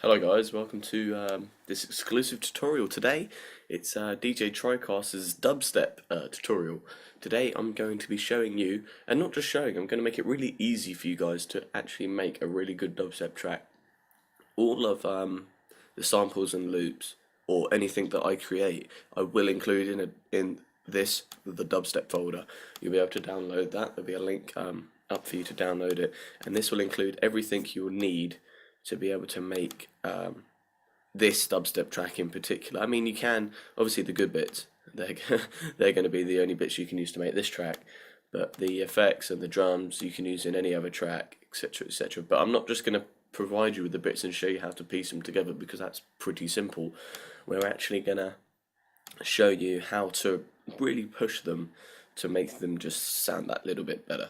Hello guys, welcome to this exclusive tutorial. Today it's DJ TriCaster's dubstep tutorial. Today I'm going to be showing you, and not just showing, I'm going to make it really easy for you guys to actually make a really good dubstep track. All of the samples and loops or anything that I create I will include in the dubstep folder. You'll be able to download that. There'll be a link up for you to download it, and this will include everything you will need to be able to make this dubstep track in particular. I mean, you can, obviously the good bits, they're going to be the only bits you can use to make this track, but the effects and the drums you can use in any other track, etc, etc. But I'm not just going to provide you with the bits and show you how to piece them together, because that's pretty simple. We're actually going to show you how to really push them to make them just sound that little bit better.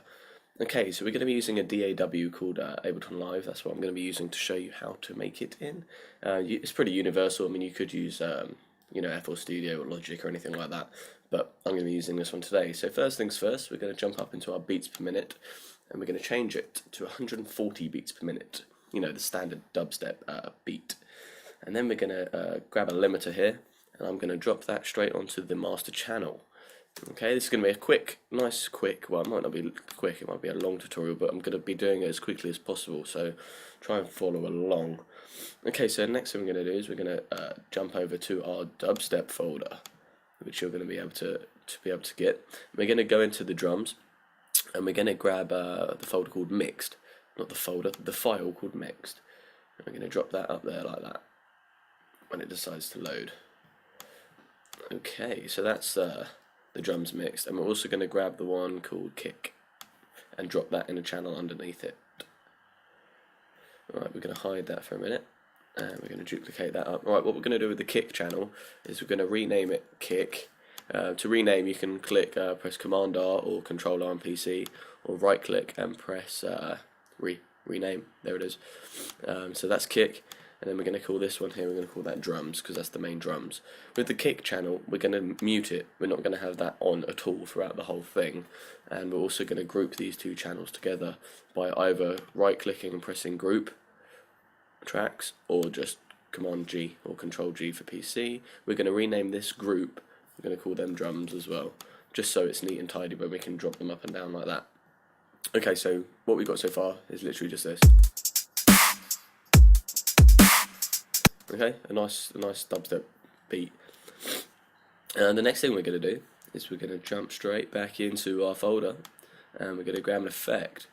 Okay, so we're going to be using a DAW called Ableton Live. That's what I'm going to be using to show you how to make it in. It's pretty universal. I mean, you could use FL Studio or Logic or anything like that, but I'm going to be using this one today. So first things first, we're going to jump up into our beats per minute, and we're going to change it to 140 beats per minute. You know, the standard dubstep beat. And then we're going to grab a limiter here, and I'm going to drop that straight onto the master channel. Okay, this is going to be a nice quick, well, it might not be quick, it might be a long tutorial, but I'm going to be doing it as quickly as possible, so try and follow along. Okay, so next thing we're going to do is we're going to jump over to our dubstep folder, which you're going to be able to get. We're going to go into the drums, and we're going to grab the folder called Mixed, not the folder, the file called Mixed. And we're going to drop that up there like that, when it decides to load. Okay, so that's the drums mixed, and we're also going to grab the one called Kick and drop that in a channel underneath it. Alright, we're going to hide that for a minute, and we're going to duplicate that up. Alright, what we're going to do with the Kick channel is we're going to rename it Kick. To rename, you can press Command R or Control R on PC, or right click and press rename. There it is. So that's Kick. And then we're going to call this one here, we're going to call that drums, because that's the main drums. With the kick channel, we're going to mute it. We're not going to have that on at all throughout the whole thing. And we're also going to group these two channels together by either right-clicking and pressing group tracks, or just Command G or Control G for PC. We're going to rename this group, we're going to call them drums as well, just so it's neat and tidy where we can drop them up and down like that. Okay, so what we've got so far is literally just this. Okay, a nice dubstep beat. And the next thing we're going to do is we're going to jump straight back into our folder, and we're going to grab an effect,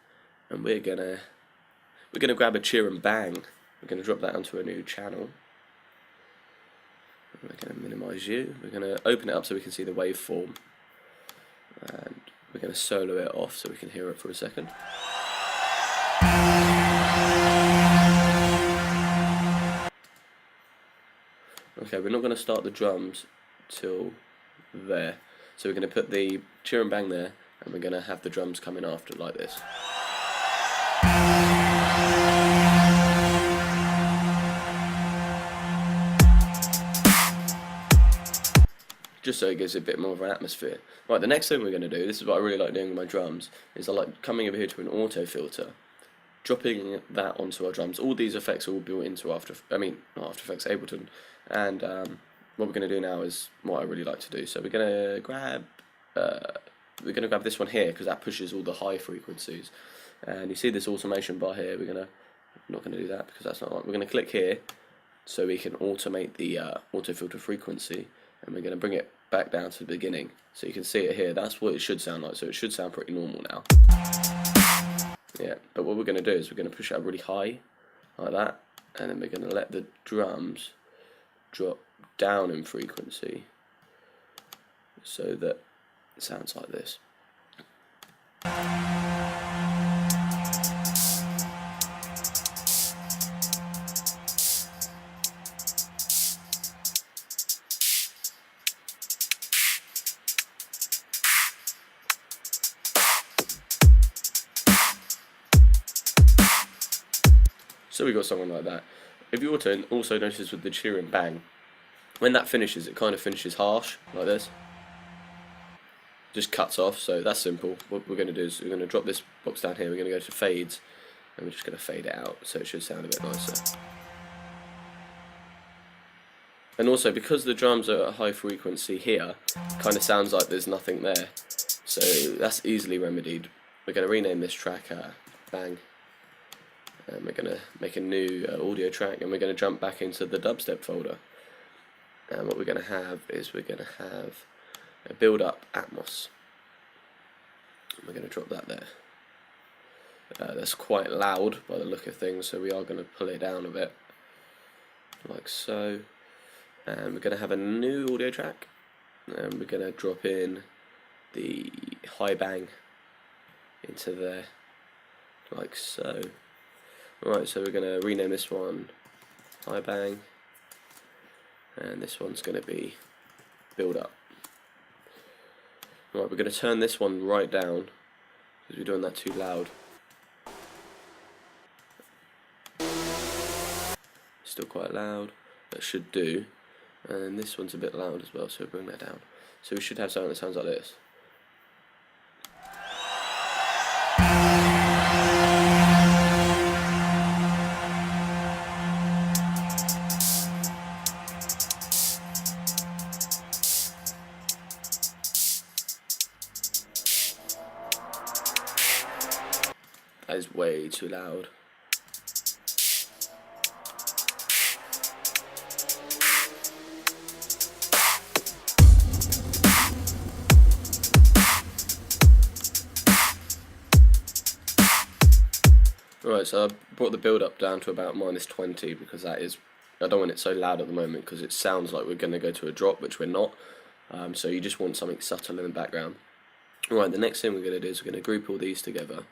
and we're going to grab a cheer and bang. We're going to drop that onto a new channel. And we're going to minimize you. We're going to open it up so we can see the waveform, and we're going to solo it off so we can hear it for a second. Okay, we're not going to start the drums till there. So we're going to put the cheer and bang there, and we're going to have the drums coming after like this. Just so it gives it a bit more of an atmosphere. Right, the next thing we're going to do, this is what I really like doing with my drums, is I like coming over here to an auto filter, dropping that onto our drums. All these effects are all built into not After Effects, Ableton. And what we're going to do now is what I really like to do. So we're going to grab this one here, because that pushes all the high frequencies. And you see this automation bar here. I'm not going to do that because that's not right. We're going to click here so we can automate the auto filter frequency, and we're going to bring it back down to the beginning. So you can see it here. That's what it should sound like. So it should sound pretty normal now. Yeah, but what we're going to do is we're going to push it up really high, like that, and then we're going to let the drums drop down in frequency so that it sounds like this. So we got something like that. If you also notice with the cheer and bang, when that finishes, it kind of finishes harsh, like this. Just cuts off, so that's simple. What we're going to do is we're going to drop this box down here, we're going to go to fades, and we're just going to fade it out, so it should sound a bit nicer. And also, because the drums are at a high frequency here, it kind of sounds like there's nothing there. So that's easily remedied. We're going to rename this track Bang. And we're going to make a new audio track, and we're going to jump back into the dubstep folder. And what we're going to have is we're going to have a build up Atmos. And we're going to drop that there. That's quite loud by the look of things, so we are going to pull it down a bit, like so. And we're going to have a new audio track, and we're going to drop in the high bang into there, like so. Alright, so we're going to rename this one high bang, and this one's going to be build up. Alright, we're going to turn this one right down because we're doing that too loud. Still quite loud, that should do. And this one's a bit loud as well, so we'll bring that down. So we should have something that sounds like this. That is way too loud. Right, so I brought the build up down to about -20 because that is, I don't want it so loud at the moment because it sounds like we're going to go to a drop, which we're not. So you just want something subtle in the background. Right, the next thing we're going to do is we're going to group all these together.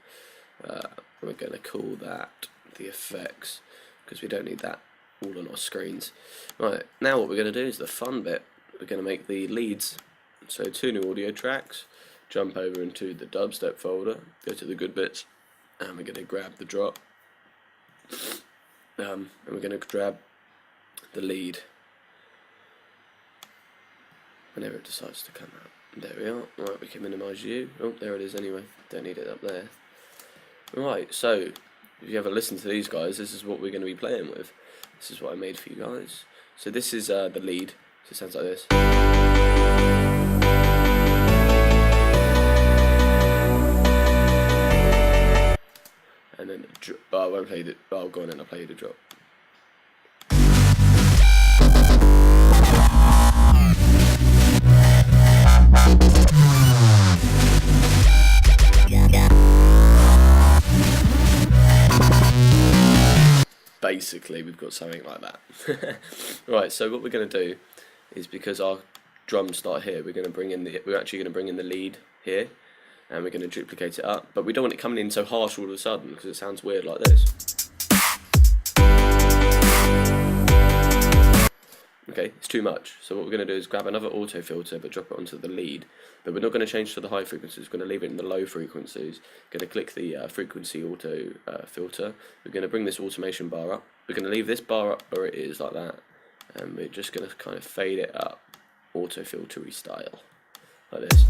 We're going to call that the effects because we don't need that all on our screens. Right, now what we're going to do is the fun bit. We're going to make the leads. So 2 new audio tracks, jump over into the dubstep folder, go to the good bits, and we're going to grab the drop, and we're going to grab the lead whenever it decides to come out. There we are. Right, we can minimise you. Oh, there it is anyway. Don't need it up there. Right, so if you ever listen to these guys, this is what we're going to be playing with. This is what I made for you guys. So this is the lead. So it sounds like this. And then the drop. Oh, I won't play the. Oh, go on and I'll play the drop. Basically, we've got something like that. Right. So what we're going to do is, because our drums start here, we're going to bring in the. We're actually going to bring in the lead here. And we're going to duplicate it up, but we don't want it coming in so harsh all of a sudden because it sounds weird like this. Okay, it's too much. So what we're going to do is grab another auto filter but drop it onto the lead. But we're not going to change to the high frequencies, we're going to leave it in the low frequencies. Going to click the frequency auto filter. We're going to bring this automation bar up. We're going to leave this bar up where it is like that. And we're just going to kind of fade it up, auto filtery style, like this.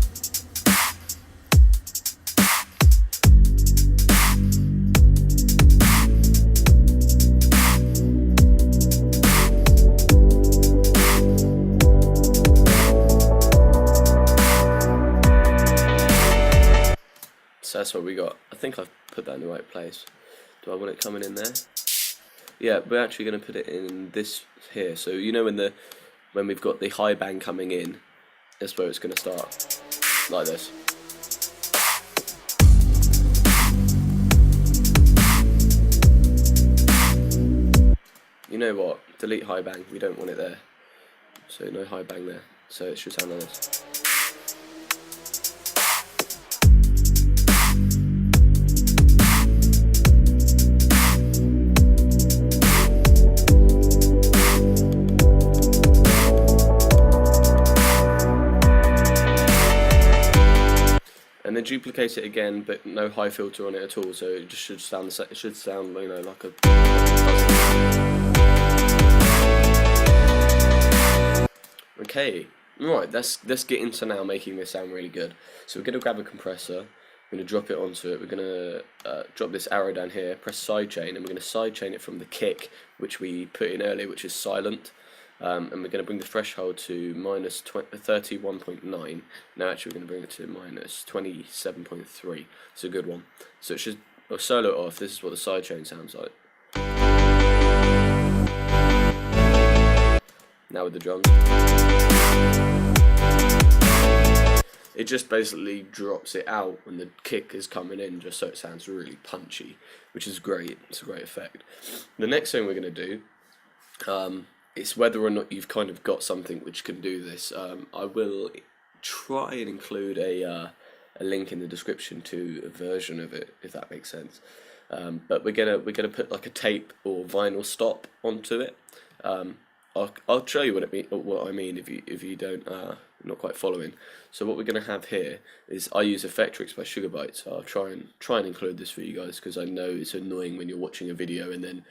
So that's what we got. I think I've put that in the right place. Do I want it coming in there? Yeah, we're actually going to put it in this here. So you know when we've got the high bang coming in, that's where it's going to start, like this. You know what? Delete high bang. We don't want it there. So no high bang there. So it should sound like this. And then duplicate it again, but no high filter on it at all. So it just should sound you know, like a. Okay, right. Let's get into now making this sound really good. So we're gonna grab a compressor. We're gonna drop it onto it. We're gonna drop this arrow down here, press sidechain, and we're gonna sidechain it from the kick, which we put in earlier, which is silent. and we're going to bring the threshold to minus 31.9. Now actually we're going to bring it to minus 27.3. It's a good one. So it should solo it off. This is what the sidechain sounds like. Now with the drums. It just basically drops it out when the kick is coming in, just so it sounds really punchy, which is great. It's a great effect. The next thing we're going to do, it's whether or not you've kind of got something which can do this. I will try and include a link in the description to a version of it, if that makes sense. But we're gonna put like a tape or vinyl stop onto it. I'll show you what I mean if you don't not quite following. So what we're gonna have here is, I use Effectrix by Sugarbyte, so I'll try and include this for you guys, because I know it's annoying when you're watching a video and then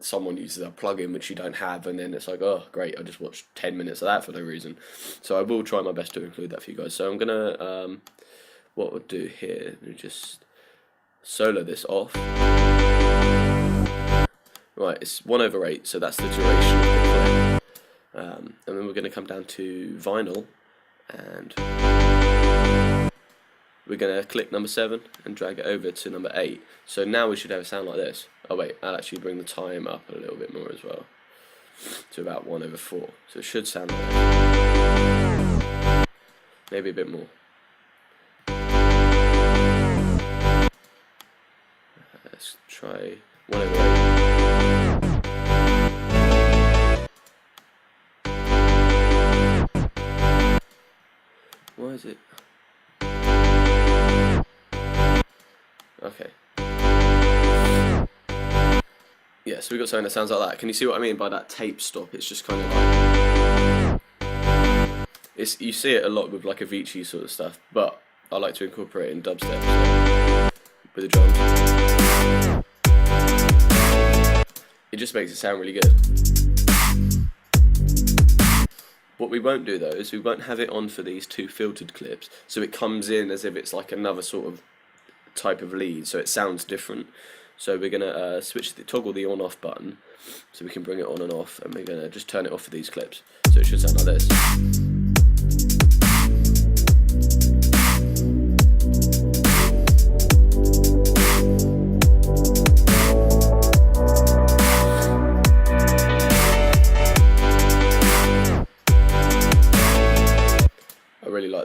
someone uses a plugin which you don't have, and then it's like, oh great, I just watched 10 minutes of that for no reason. So I will try my best to include that for you guys. So I'm gonna what we'll do here, we just solo this off. Right, it's 1/8, so that's the duration of the clip. And then we're going to come down to vinyl, and we're going to click number 7 and drag it over to number 8. So now we should have a sound like this. Oh wait, I'll actually bring the time up a little bit more as well, to about 1/4. So it should sound like that. Maybe a bit more. Let's try 1/8. Why is it? Okay. Yeah, so we got something that sounds like that. Can you see what I mean by that tape stop? It's just kind of like, you see it a lot with like Avicii sort of stuff, but I like to incorporate it in dubstep, so, with the drums. It just makes it sound really good. What we won't do though is we won't have it on for these 2 filtered clips, so it comes in as if it's like another sort of type of lead, so it sounds different. So we're gonna toggle the on-off button, so we can bring it on and off, and we're gonna just turn it off for these clips. So it should sound like this.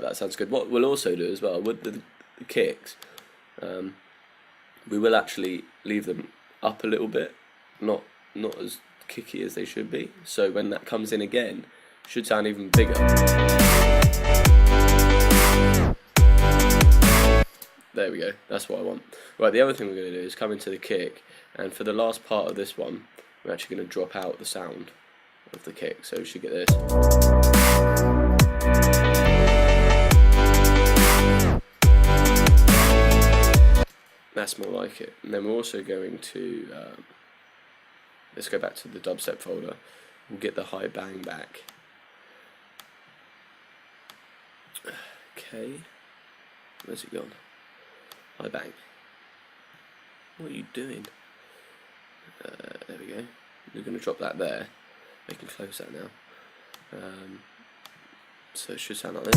That sounds good. What we'll also do as well with the kicks, we will actually leave them up a little bit, not as kicky as they should be, so when that comes in again, it should sound even bigger. There we go, that's what I want. Right, the other thing we're going to do is come into the kick, and for the last part of this one, we're actually going to drop out the sound of the kick, so we should get this. That's more like it. And then we're also going to, let's go back to the dubstep folder. We'll get the high bang back. Okay, where's it gone? High bang. What are you doing? There we go. We're going to drop that there. We can close that now. So it should sound like this.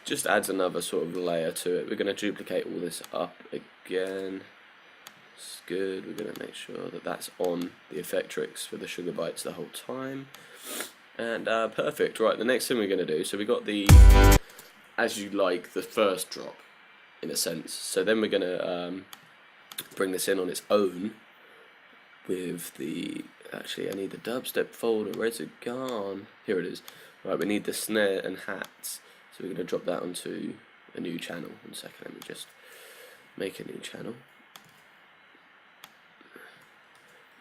Just adds another sort of layer to it. We're going to duplicate all this up again. It's good. We're going to make sure that that's on the Effectrix for the Sugarbytes the whole time. And perfect. Right, the next thing we're going to do, so we got the As You Like, the first drop, in a sense. So then we're going to bring this in on its own with the, actually I need the dubstep folder. Where's it gone? Here it is. Right, we need the snare and hats. So we're going to drop that onto a new channel. 1 second, let me just make a new channel.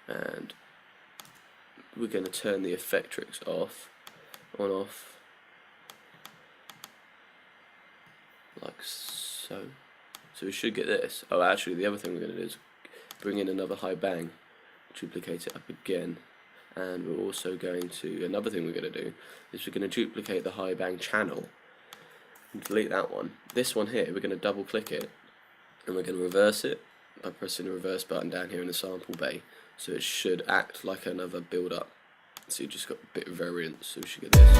And we're going to turn the Effectrix off, on off, like so. So we should get this. Oh, actually the other thing we're going to do is bring in another high bang, duplicate it up again. And we're also going to, another thing we're going to do is we're going to duplicate the high bang channel. delete that one. This one here, we're going to double click it, and we're going to reverse it by pressing the reverse button down here in the sample bay, so it should act like another build up. So you just got a bit of variance, so we should get this.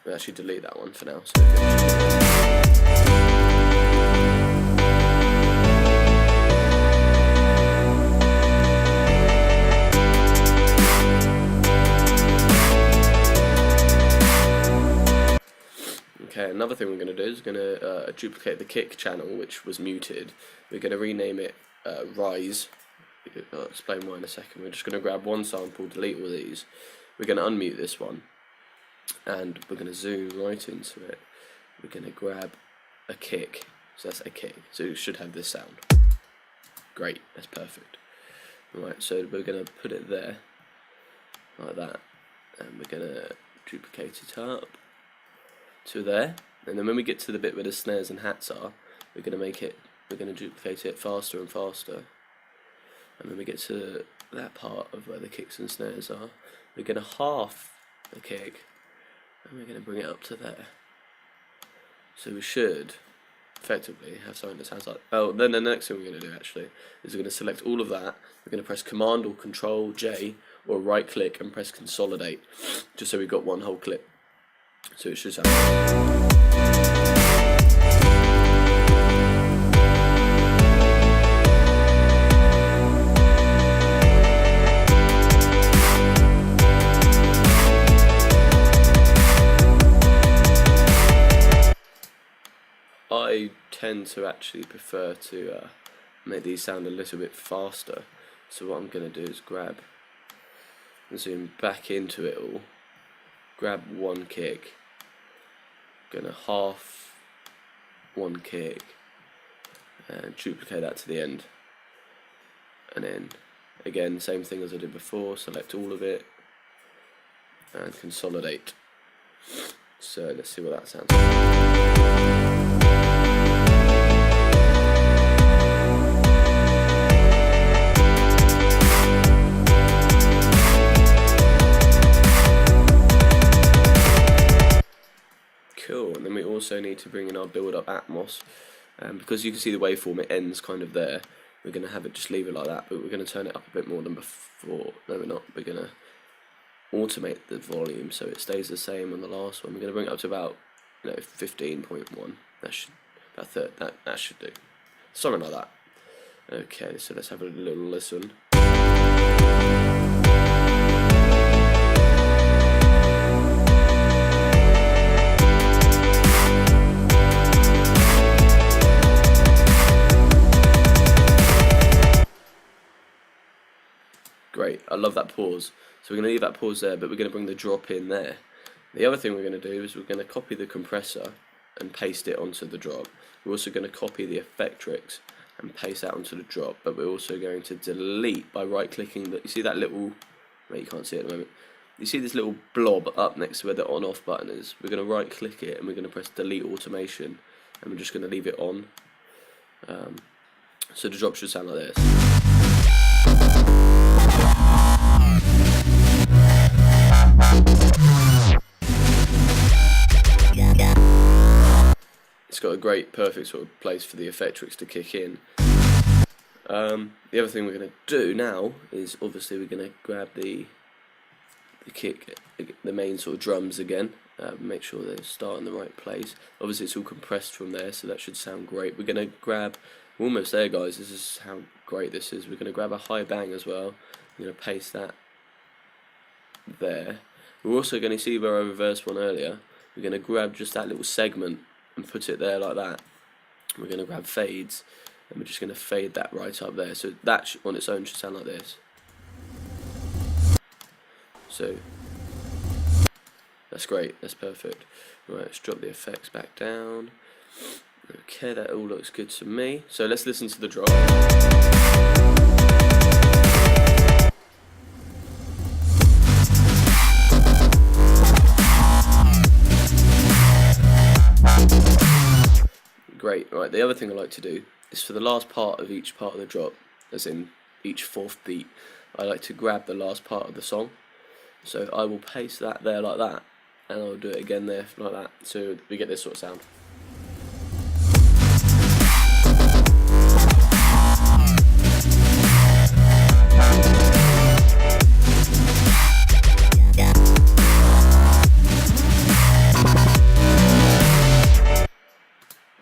We'll actually delete that one for now. So okay, another thing we're going to do is we're going to duplicate the kick channel, which was muted. We're going to rename it Rise. I'll explain why in a second. We're just going to grab one sample, delete all these. We're going to unmute this one, and we're going to zoom right into it. We're going to grab a kick, so that's a kick, so it should have this sound. Great, that's perfect. Right, so we're going to put it there, like that, and we're going to duplicate it up to there, and then when we get to the bit where the snares and hats are, we're going to duplicate it faster and faster, and when we get to that part of where the kicks and snares are, we're going to half the kick, and we're going to bring it up to there. So we should effectively have something that sounds like, oh, then the next thing we're going to do actually is we're going to select all of that, we're going to press Command or Control J or right click and press Consolidate, just so we've got one whole clip. So it should sound I tend to actually prefer to make these sound a little bit faster, so what I'm going to do is grab and zoom back into it all, grab one kick, going to half one kick and duplicate that to the end, and then again same thing as I did before, select all of it and consolidate. So let's see what that sounds like. Cool, and then we also need to bring in our build up Atmos, because you can see the waveform, it ends kind of there. We're going to have it, just leave it like that, but we're going to turn it up a bit more than before. No, we're not. We're going to automate the volume so it stays the same on the last one. We're going to bring it up to about 15.1. That should that should do, something like that. Okay, so let's have a little listen. Great, I love that pause. So we're going to leave that pause there, but we're going to bring the drop in there. The other thing we're going to do is we're going to copy the compressor and paste it onto the drop. We're also going to copy the Effectrix and paste that onto the drop, but we're also going to delete by right clicking you see that little, well, you can't see it at the moment, you see this little blob up next to where the on off button is. We're going to right click it and we're going to press delete automation, and we're just going to leave it on. So the drop should sound like this. It's got a great, perfect sort of place for the Effectrix to kick in. The other thing we're going to do now is obviously we're going to grab the kick, the main sort of drums again, make sure they start in the right place. Obviously it's all compressed from there, so that should sound great. We're going to grab, we're almost there guys, this is how great this is. We're going to grab a high bang as well, we're going to paste that there. We're also going to see where I reversed one earlier, we're going to grab just that little segment and put it there like that. We're going to grab fades and we're just going to fade that right up there, so that on its own should sound like this. So that's great, that's perfect. Right, let's drop the effects back down. Okay, that all looks good to me. So let's listen to the drop. Great, right, the other thing I like to do is for the last part of each part of the drop, as in each fourth beat, I like to grab the last part of the song. So I will paste that there like that, and I'll do it again there like that, so we get this sort of sound.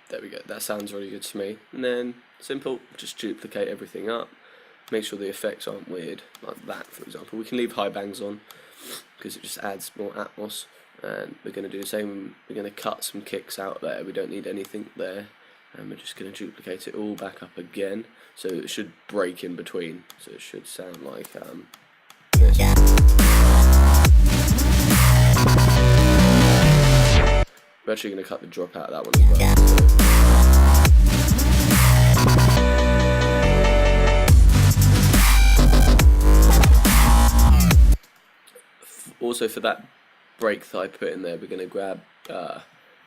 There we go, that sounds really good to me. And then, simple, just duplicate everything up. Make sure the effects aren't weird, like that for example. We can leave high bangs on, because it just adds more atmos. And we're going to do the same, we're going to cut some kicks out there, we don't need anything there. And we're just going to duplicate it all back up again, so it should break in between, so it should sound like this. We're actually going to cut the drop out of that one as well. Also, for that break that I put in there, we're going to grab a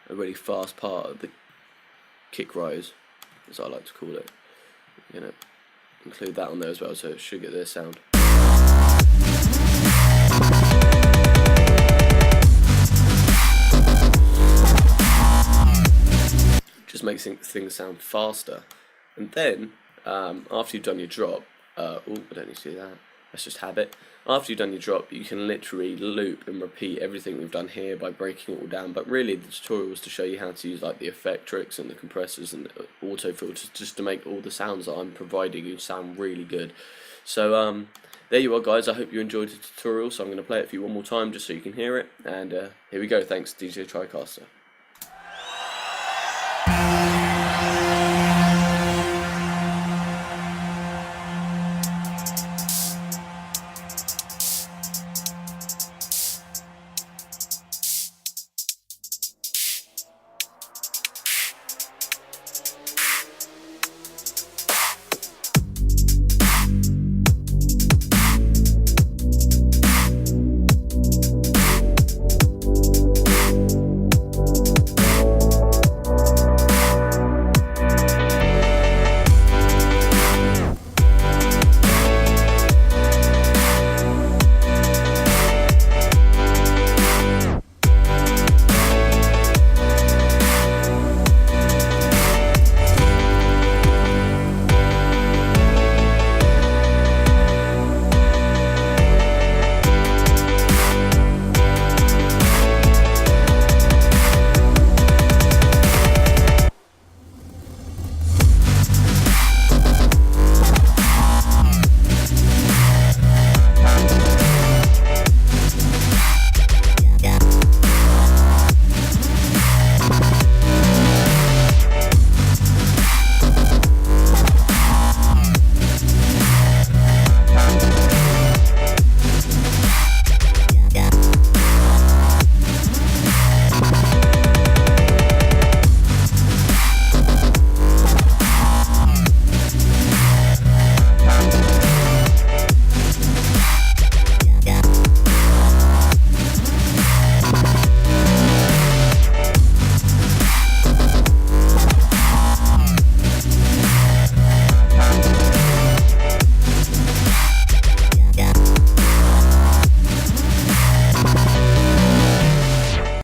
really fast part of the kick rise, as I like to call it. We're going to include that on there as well, so it should get this sound. Just makes things sound faster. And then, after you've done your drop, oh, I don't need to do that. Let's just have it. After you've done your drop, you can literally loop and repeat everything we've done here by breaking it all down. But really, the tutorial was to show you how to use like the Effectrix and the compressors and the auto filters, just to make all the sounds that I'm providing you sound really good. So there you are, guys. I hope you enjoyed the tutorial. So I'm going to play it for you one more time just so you can hear it. And here we go. Thanks, DJ TriCaster.